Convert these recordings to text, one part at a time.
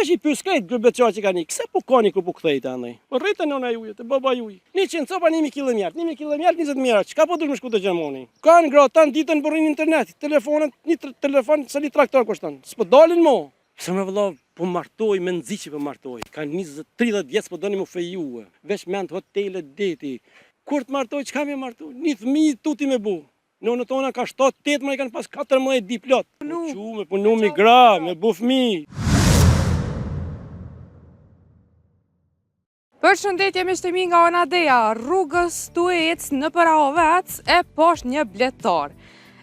Tash I pyes krejt gërbeçar që kanë, "Kse po kani kur po kthejte andaj?" Po rritën nona juaj, te baba juaj. 100 copa 1000 kg mjalt, 1000 kg mjalt 20 mijë. Çka po dush me shku të gjermoni? Kanë gratë ditën po rrin internet, telefonat, një telefon sa një traktor kushton. S'po dalin mo. Pse më vëlla po martoj me nxiçi po martoj. Kanë 20-30 vjet po doni më fejue. Veç mend hotele deti. Kur të martoj çka më martoj? Një fëmijë tuti me bu. Nonët tona ka 7-8 më kanë pas 14 di plot. Me punu me gra, me bu fëmijë. Përshëndetje miqtimi nga Onadeja, rrugës tu ec në për Ahovec e poshtë një bletar.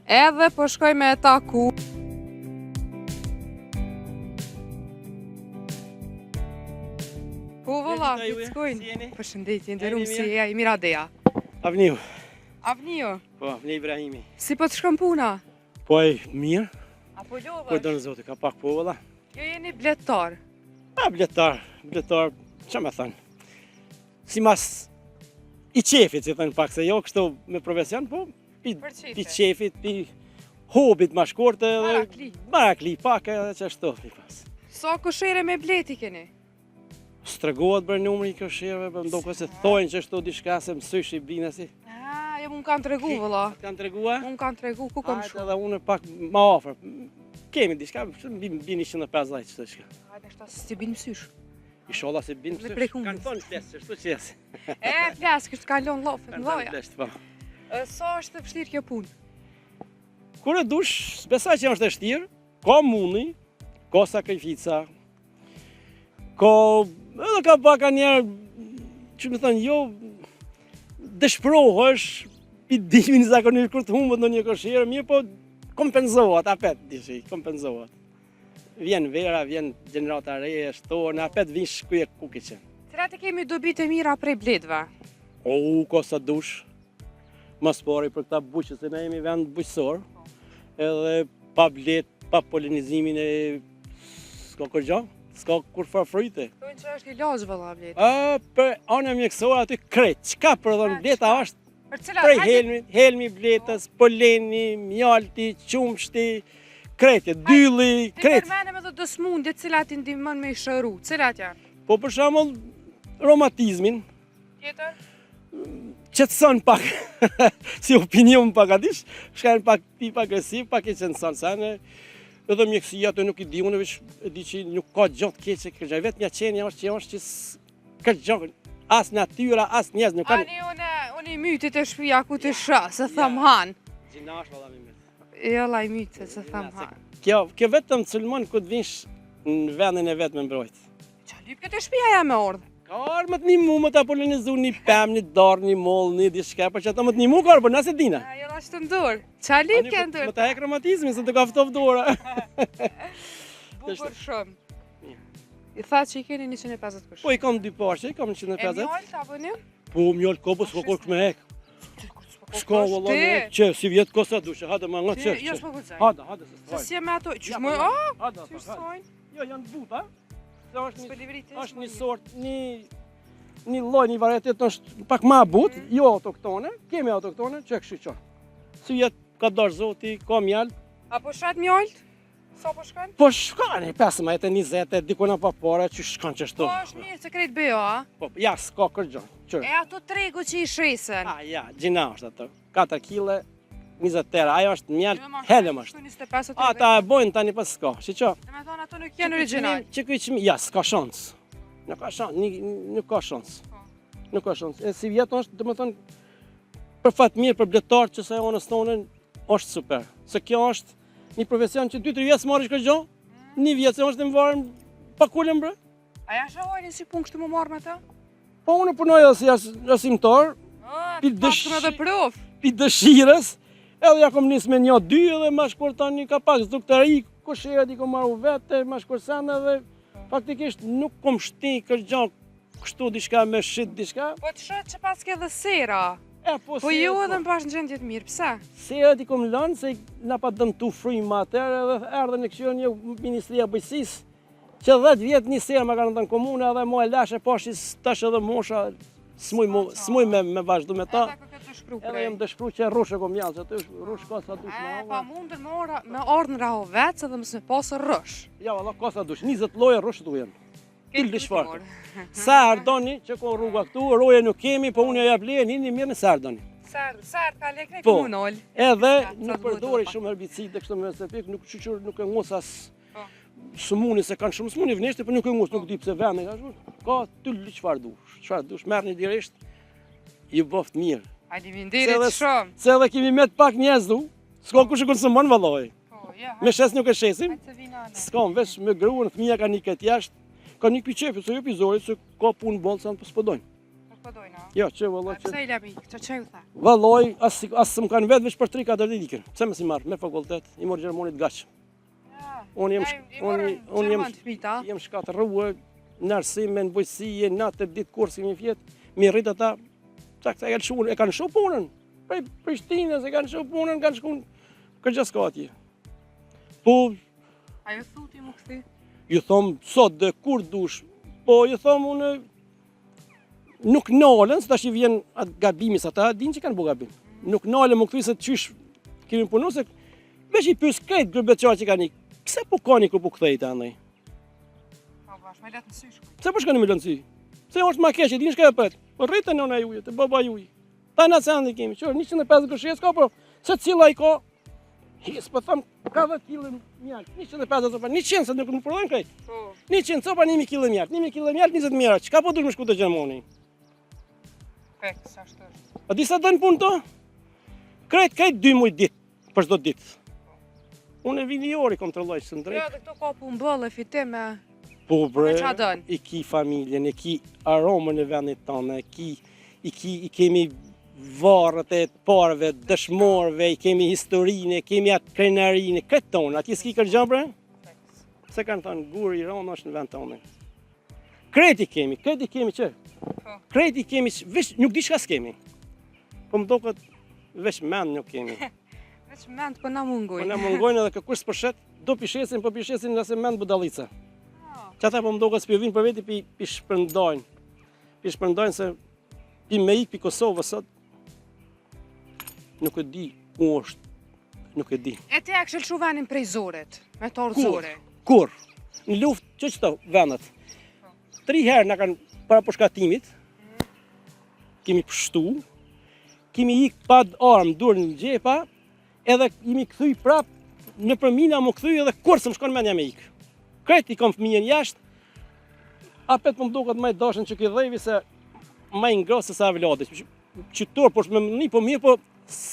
Edhe po shkoj me taku. Po vëlla, pickojnë. Përshëndetje, nderuam si e ai Miradeja. Avniu. Avnio. Po, Avni Ibrahimi. Si po të shkon puna? Po e mirë. Apo lodhesh? Po donë zoti ka pak po valla. Jo jeni bletar. Bletar, ç'a më thon? Si mas I qefit, si thënë pak se jo kështu me profesion, po pi qefit, pi hobit ma shkorte dhe barakli, pak edhe qashtu pi pas. Sa koshere me bleti keni? Stregohet bërë numri I koshereve, për mdo se thojnë që shtu diçka se mësysh I bine si. Jo më kanë tregu vëlla. Kanë tregua? Unë kanë tregu, ku kam shku? Edhe unë pak ma ofër. Kemi diçka, bini 150 qështë shka. Hajde shta si binë mësysh. Inshallah se binë mësysh. Kanë thonë flesë, shtu qesi. Flasë, kështë ka lonë lofët në loja. Po. Sa është të vështirë kjo punë? Kur e dush, besaj që është e shtirë, ka mundi, ka sakrifica, edhe ka baka njerë, që më thënë, jo, dëshprohësh, I dimin zakonisht kur të humbët në një kosherë, mirë po kompenzohet, apet, dishi, kompenzohet. Vjen vera, vjen gjenerata reje, shtorë, në apet vinë shkuje kukiqe. Cilat e kemi dobit e mira prej bledva? Ka sa dush, mas pari për këta buqës, se ne jemi vend buqësor, edhe pa blet, pa polinizimin e s'ka kërgja, s'ka kur farfryte. Tojnë që është I lazë vëlla blet. Për anë mjekësore aty krejt, qka për dhënë bleta është prej helmi bletës, poleni, mjalti, qumshti, krejtje, dylli, krejt. Ti përmenem edhe dësmundjet cilat I ndihmon me I shëru, cilat janë? Po për shembull romatizmin. Tjetër? Qetëson pak, si opinion pak adish, shkajnë pak tip agresiv, pak e qënëson sene, edhe mjekësia të nuk I di, unë veç e di që nuk ka gjatë keqe kërgjaj, vetë një qenja është që kërgjaj, as natyra, as njerëz nuk kanë. Unë I mytit e shpia ku të shë, se thëm hanë. Gjinash valla mi myt. Jo la I mytit, se thëm hanë. Kjo vetëm cëllmon ku të vinsh në vendin e vetë me mbrojt. Qa lyp këtë shpia ja me ordë? Ka arë më të një mu më të polinizu, një pem, një darë, një mollë, një diçka, për që ato më të një mu ka arë, për nëse dina. Jo la që të ndurë, qa lyp ke ndurë? Më të hek romatizmin, se të ka ftof dora. Bukur shumë. I tha që I keni 150 kush. Po I kam 2 pashe, I kam 150. E mjallë apo një? Po mjallë ko, po s'ko kosh me hek. S'ka valla me hek, që si vjetë ko sa dushe, hada ma nga qërë. Jo s'po gudzaj. Hada, se Se s'trajnë. si e me ato, qysh më, Hada, qysh sojnë? Jo, janë buta. Është Është një sort, një lloj, një varietet është pak ma but, jo autoktone, kemi autoktone, që e kështu qo. Si vjetë ka dash zoti, ka mjallë. Apo shat mjallët? Sa po shkën? Po shkani, 15-20, dikona pa pare që shkan qështu. Po është mirë se krejt bejo, a? Po, ja, s'ka kërgjon. E ato tregu që I shesen? Ja, gjina është ato. 4 kg, 20 tera, ajo është mjallë, helem është. Ata e bojnë tani pas s'ka, shi qo? Dhe me thonë ato nuk janë original. Që kuj qëmi, ja, s'ka shans. Nuk ka shans. Nuk ka shans. E si vjetë është, dhe me thonë, për fatë mirë, për bletarë që se onës tonën, është super. Se kjo është një profesion që 2-3 vjetë s'marrë shkërgjo, 1 vjetë se është më varën pa kullën bre. A ja shohojnë si punë kështu më marrë me ta? Po unë punoj edhe si asimtar, pi dëshirës, edhe ja kom nisë me 1-2 edhe ma shkur tani ka pak zdruktari, kosherët I kom marru vete, ma shkur sene dhe faktikisht nuk kom shti kërgjo kështu diçka me shit diçka. Po të shët që pas ke dhe sera. Po ju edhe më pash në gjendje të mirë, pëse? Serat I kom lënë se na pa dëmtu frymë më atërë edhe erdhe në këshirë një Ministria Bëjësisë që 10 vjetë një serë më kanë të në komune edhe mo e lashe pashis tash edhe mosha s'muj me vazhdu me ta. dëshpru Edhe prej. jam dëshpru që rrushë kom janë, që të rrushë ka sa dush E, ma. pa mundën me orë në Rahovec edhe mësë me pasë rrush. Ja, valla, ka sa dush, 20 lloje rrushë tu janë. Til Këtë çfarë? morë. Sa ardoni që ko rruga këtu, roje nuk kemi, po unë ja jap lejen, hini mirë në sa ardoni. Sart ka lekë Po. ku nol. Edhe Sa nuk të duhet përdori edhe shumë herbicide kështu me se pik, nuk çuçur nuk e ngos as Po. smuni se kanë shumë smuni vneshte, po nuk e ngos, nuk di pse vendi ka tyll çfarë dush. Çfarë dush, merrni direkt. Ju boft mirë. Faleminderit shumë. Se edhe kemi met pak njerëz du. S'ka kush e konsumon vallaj. Po, ja. Me shes nuk e shesim. Hajtë se vinane. S'kam veç me gruan, fëmia kanë një këtë jashtë. Ka një piqepi, se jo pizori, se ka punë bolsa po s'podojnë. Po dojna. Jo, që vallaj që. Pse i lami? Ç'u tha? Vallaj, as më kanë vetë veç për 3-4 ditë ikën. Pse më si marr me fakultet, i mor gjermonit gaç. Unë jem shkatërruar në arsim, në bujqësi, në 8 ditë kursi një vjet, mi rrit ata, çka e kanë shoh punën. Prej Prishtinës e kanë shoh punën, kanë shkuar kërgjëska atje. Po, Ajo thuti më kthi. ju thom sot dhe kur dush, po ju thom unë nuk nalën, se tash i vjen atë gabimi, sa ata din që kanë bu gabim. Nuk nalën më kthi se çysh kemi punu se veç i pyes këtë grupetar që kanë. Pse po kani ku po kthejtë andaj? Po bash, me letë në sy shkuj. Pse po shkoni me lëndësi? Pse është ma keq, e dini çka e pret? Po rritën nëna juaj, te baba juaj. Ta na sandi kemi, çor 150 gëshes ka, po se cilla i ka. Hes po tham ka 10 kg mjalt, 150 copa, 100 se nuk më prodhon kaj. Po. 100 copa 1000 kg mjalt, 1000 kg mjalt 20 mijë. Çka po dush me shku te Gjermani? Pek, sa ashtu është. A di sa don punë to? Krejt 2 muaj ditë për çdo ditë. Unë vini ori kontrolloj së Jo, drejt. dhe këto ka punë bëllë, fitim me... Po bre, Me qa dën? i ki familjen, i ki aromën e vendit tonë, i kemi varët e parëve, dëshmorëve, i kemi historinë, i kemi atë krenarinë, këtë tonë, atje s'ki kërgja bre? Se kanë thënë, guri i ronë është në vend tonë. Kreti kemi që? Po. Kreti kemi, veç nuk di çka s'kemi. Po më duket veç mend nuk kemi. Veç mend, po na Po mungojnë. na mungojnë edhe kërkush s'përshet, do pishesin, po pishesin nëse mend budallica. Që ata po më duket s'pi vinë për veti pi shpërndajnë. Pi shpërndajnë se pi me ik pi Kosovës sot. Nuk e di ku është. Nuk e di. E ti e këshëll shu venin prej zorit, me torë Kur? zore. Kur? Në luftë që qëto vendet? 3 herë na kanë para përshkatimit. Kemi pështu. Kemi ik pa armë durë në gjepa. Edhe jemi kthy prap në përmina më kthy edhe kur s'm shkon mendja me ik. Krejt i kam fëmijën jashtë. Apet po më duket më i dashën që ky dhëvi se më i ngrohtë se sa Vladi. Qytor po më një po mirë po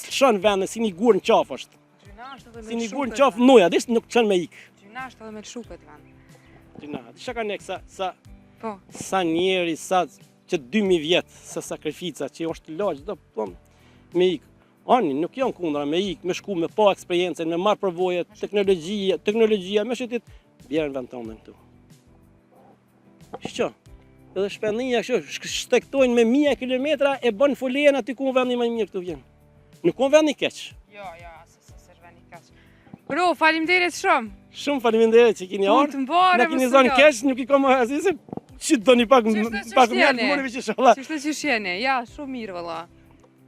shon vendin si një gur në qafë është. Gjynasht edhe me Si një gur në lëshupet qafë noja, dish nuk çon me ik. ven. Gjynasht edhe me lëshupet ven. Gjina, çka ka nek Po. sa njeri sa që 2000 vjet sa sakrifica që është lagj do po me ik. Ani nuk jam kundra me ik, me shku me pa eksperiencën, me marr përvoje, teknologjia me shetit vjen vend tonë këtu. Shqo, edhe shpendinja kështu shtektojnë me 1000 kilometra e bën folen aty ku vendi më i mirë këtu vjen. Nuk ka vendi keq. Jo, se veni kaq. Bro, faleminderit shumë. Shumë faleminderit që keni Punë ardhur. të mbare, Na keni zonë keq, nuk i kam asnjë. Çi doni pak Qështë pak jeni? mjalt mundemi që inshallah. Qështë që shjeni? Ja, shumë mirë valla.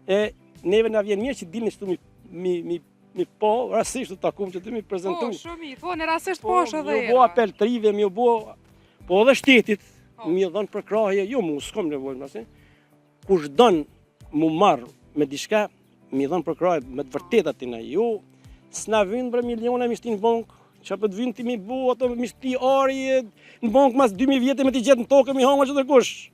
E neve na vjen mirë që dilni këtu mi po rastisht të takum që të mi Po, prezantojmë. shumë mirë. Po, në rastisht po është edhe Mi u bo apel trive, mi u bo po edhe shtetit, Po. mi dhën për krahje, jo mu s'kam nevojë mëse. Kush don mu marr me diçka, mi dhën për krahje me të vërtetat tina. Jo s'na vjen për miliona mi shtin bank, çka po të vin ti mi bu ato mi shti ari në bank mas 2000 vjetë me ti gjet në tokë mi hanga çdo kush.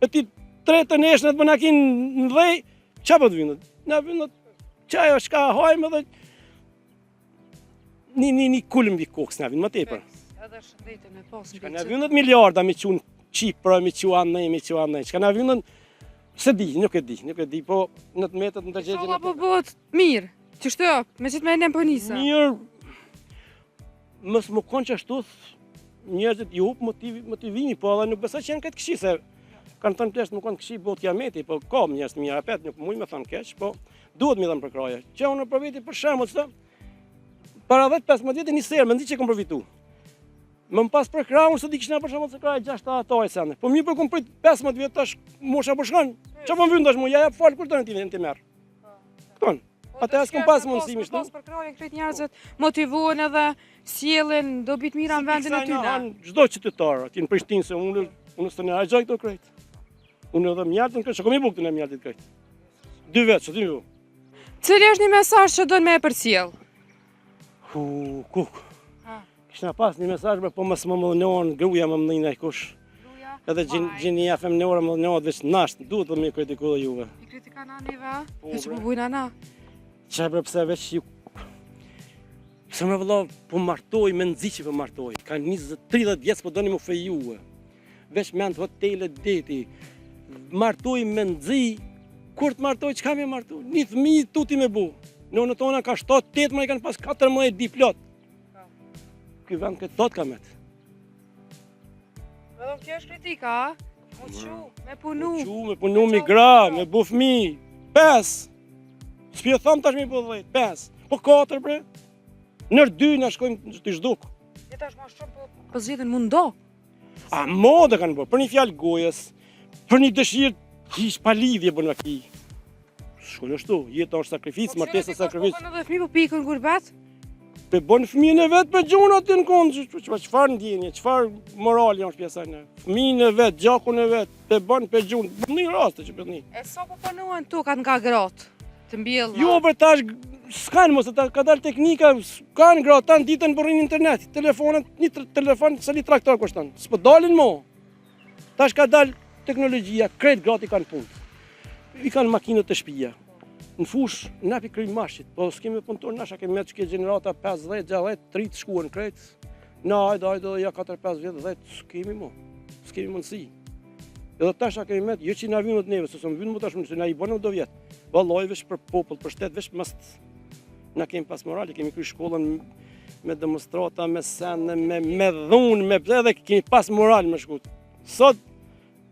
E ti tretë neshën të bëna kin në dhej, çka po të vin? Na vjen çajo shka hajmë edhe një kulm vi koks na vjen më tepër. Edhe shëndetin me pas Ka na vjen miliarda me qun Çipra, me quan ne. Çka na vjen se di, nuk e di, po në të metët në të gjegjen. Inshallah po bëhet mirë. Qështu, me që të me po nisa. Mirë. Mos më kon çashtu njerëzit ju motivimi, po edhe nuk besoj që janë këtë këshi se kanë thënë plesh më kon këshi bot kiameti, po kam njerëz të mirë apet, nuk muj me thënë keq, po duhet mi dhënë për kraje. Që unë për veti për shembull çto para 10-15 vjetë një serë, më ndi që kom përfitu. Më pas për krahun sot i kishna për shembull se kraje 6 ataj sende. Po mirë po kom prit 15 vjet tash mosha po shkon. Çfarë po vjen tash mua ja jap fal kur tani ti merr. Këton. Ata s'kan pas mundësi më Pas për krahje këtë njerëzit motivohen edhe sjellin dobi të mira në vendin e tyre. Çdo qytetar aty në Prishtinë se unë s'të ne harxoj këto krejt. Unë edhe mjaltën këtë, çka më bukën e mjaltit krejt. 2 vjet, ç'ti ju. Cili është një mesazh që don me e përcjell? Kuk. Kishna pas një mesazh po mos më mëllon gruaja më mëllin ai kush. Edhe gjenia femnore më mëllon veç nasht, duhet të më kritikoj juve. I kritikan anive? E që po bujnë ana? Qa bre pse veç ju... Pse me vëlla po martoj, me nëzi që po martoj. Ka 20-30 vjetës po doni mu fejue. Veç me antë hotelet deti. Martoj me nëzi, kur të martoj, qka me martoj? Një thmi tuti me bu. Në tona ka 7-8, ma i kanë pas 4 mëje di plot. Ky vend këtë thot ka met. Edhe kjo është kritika, a? Me punu. Me punu mi gra, me bu fmi. 5. S'pi e thom tash mi bu 10, 5. Po 4 bre. Nër 2 na shkojmë të zhduk. E tash ma shumë po zgjedhin mundo. A modë kanë bërë, për një fjalë gojës, për një dëshirë hish pa lidhje bën aki. Shkon ashtu, jeta është sakrificë, martesa sakrificë. Po edhe fëmijë po pikën gurbet? Pe bën fëmijën e vet me gjun aty në kond, çfarë ndjenje, çfarë morali është pjesa e fëmijën e vet, gjakun e vet, pe bën pe gjun, në raste që bëni. E sa po punuan tokat nga gratë? Të mbjell. Jo, për tash s'kan mos ka dal teknika, kanë gratë tan ditën burrin internet, telefonat, një telefon sa një traktor kushton. S'po dalin mo. Tash ka dal teknologjia, krejt gratë kanë punë. I kanë makinat të shtëpia. Në fush, napi kryjnë mashit, po s'kemi punëtor nasha, kemi me që ke generata 50, 60, 30 shkuën krejt. Na, hajde, ja 4-5 vjetë, 10, s'kemi mo, s'kemi mundësi. Edhe tasha kemi me, jo që na vinë të neve, se më vinë më tash, se na i bënë do vjetë. Valloj, vesh për popull, për shtet, vesh mëst. Na kemi pas morali, kemi kryjnë shkollën me demonstrata, me sene, me dhunë, me edhe kemi pas moral me shkut. Sot,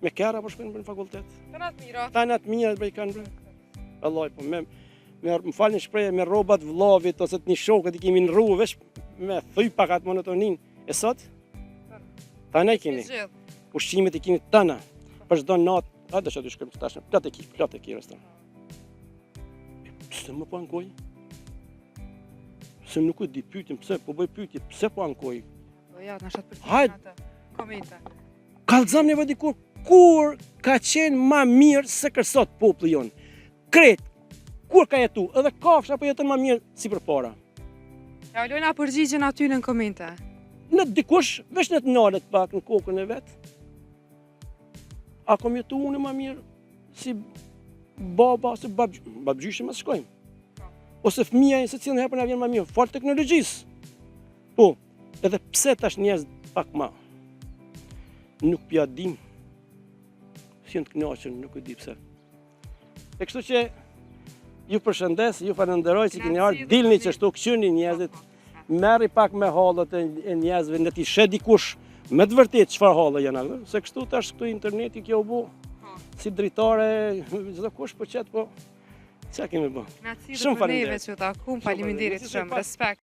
me kera po shkojnë në fakultet. Tanat mira bre i kanë bre. Allah, po më falni shprehje me rrobat vllavit ose të një shokët i kemi në rrugë veç me thyj pak atë monotonin. E sot? Tana i keni. Ushqimet i keni tana. Për çdo natë, a do të shkojmë tash në plot e restoran. Pse më po ankoj? Se nuk e di pyetjem pse, po bëj pyetje, pse po ankoj? Po ja, na shat për atë. Komente. Kallëzam neve dikur kur ka qenë ma mirë se kërsot populli jonë. Kret, kur ka jetu, edhe kafsha po jetën ma mirë si për para. Ja, lojna përgjigjen aty në komente. Në dikush, veç në të nalet pak në kokën e vetë. A kom jetu unë ma mirë si baba, si babgjyshe më shkojmë. Ose fëmija se cilën herë na vjen ma mirë, fal teknologjisë. Po, edhe pse tash njerëz pak ma. Nuk pja dim. Si në të knaqën, nuk e di pse. E kështu që ju përshëndes, ju falenderoj që keni ardhur, dilni që shtu këqyni njerëzit, merri pak me hallet e njerëzve, në t'i shed dikush me të vërtet çfarë halle janë, se kështu tash këtu interneti kjo u bë si dritare, çdo kush po qet po çka kemi bë. Shumë faleminderit që ta kum, faleminderit shumë, respekt.